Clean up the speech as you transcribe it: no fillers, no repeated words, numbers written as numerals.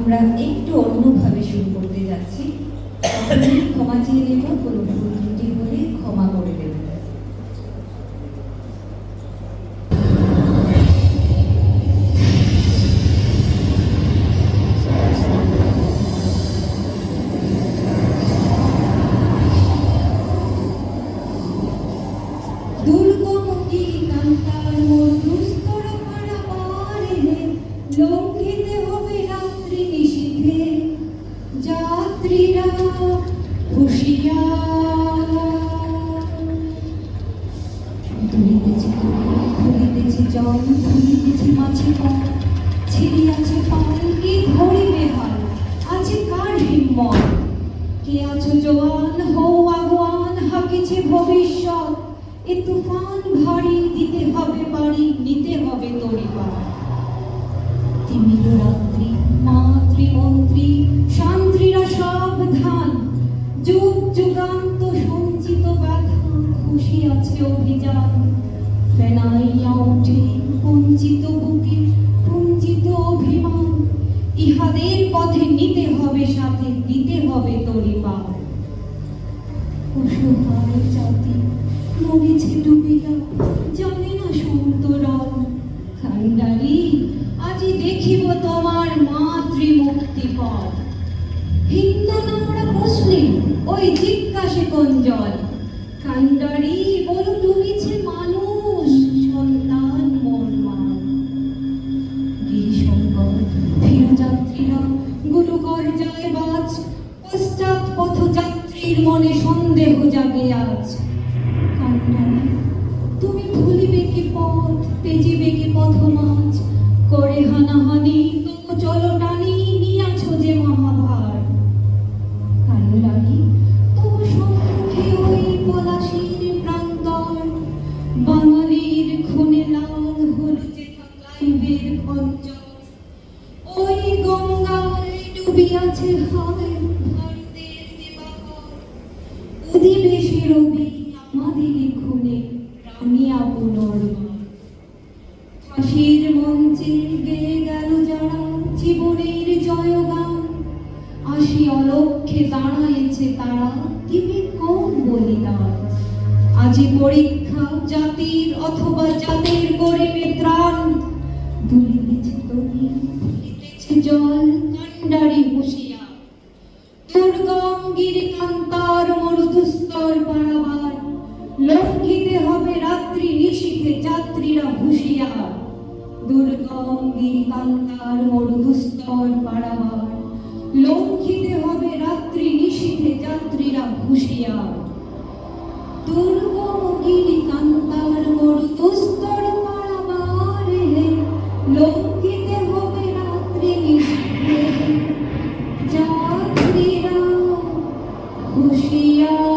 আমরা একটু অন্যভাবে শুরু করতে যাচ্ছি। ক্ষমা চেয়ে নেব, কোনো ভুল ত্রুটি হলে ক্ষমা করে দেব। লঙ্ঘিতে হবে রাত্রি নিশীথে, যাত্রীরা হুঁশিয়ার। তুলিতেছে তুলিতেছে জল, তুলিতেছে মাছে পথ, ছিড়িয়াছে পালকি ধরিবে হাল। আছে কার হিম্মত? কে আছো জোয়ান, হও আগুয়ান, হাকিছে ভবিষ্যৎ। এ তুফান ভারী, দিতে হবে পারি, নিতে হবে তরিপার। তিমির রাত্রি, মাতৃমন্ত্রী শান্ত্রীরা সাবধান, যুগ যুগান্ত সঞ্চিত ব্যথা, খুশি আছে অভিযান। ফেনাইয়া ওঠে বঞ্চিত বুকে পুঞ্জিত অভিমান, ইহাদের পথে নিতে হবে সাথে, দিতে হবে তরিপার। অসহায় জাতি মরেছে ডুবিয়া, জানে না সন্তরণ। খান্ডারি আজি দেখিব তোমার মাতৃমুক্তিপথ। হিন্দু না আমরা মুসলিম, ওই জিজ্ঞাসে কঞ্জল। কান্ডারি বল ডুবিছে মানুষ, সন্তান মর্মান। গিরিশঙ্কর ফিরযাত্রীরা গুরুকর যায় বাজ, পশ্চাৎ পথযাত্রীর মনে সন্দেহ জাগে আজ। কান্ডারি তুমি ভুলিবে কি পথ, তেজিবে কি পথমাঝ, করে হানাহানি তবু চলো টানি, নিয়াছো যে মহাভার। কান্ডারি তবু সম্মুখে ওই পলাশীর প্রান্তর, বাঙালির খুনে লাল হলো যে থাকলাইবের খঞ্জর। ওই গঙ্গায় ডুবিয়াছে হয় ভারতের দিবাকর, উদিবেশে রবি আমাদের খুনে রামিয়া পুনর্বার। ফাঁসির মঞ্চে গেয়ে গেল যারা জীবনের জয়গান, আসি অলক্ষ্যে দাঁড়াইছে তারা, দিবে কোন বলিদান। আজি পরীক্ষা জাতির অথবা জাতির করিবে ত্রাণ, দুলিতেছে তরি দুলিতেছে জল, কান্ডারি হুঁশিয়ার। দুর্গম গিরিকান্তার মরুদুস্তর পারাবার, লঙ্ঘিতে হবে রাত্রি নিশীথে, যাত্রীরা হুঁশিয়ার। দুর্গম গিরিকান্তার মরুদুস্তর পারাবার, লঙ্ঘিতে হবে রাত্রি নিশীথে, যাত্রীরা হুঁশিয়ার। দুর্গম গিরিকান্তার মরুদুস্তর পারাবার, লঙ্ঘিতে হবে রাত্রি নিশীথে, যাত্রীরা হুঁশিয়ার।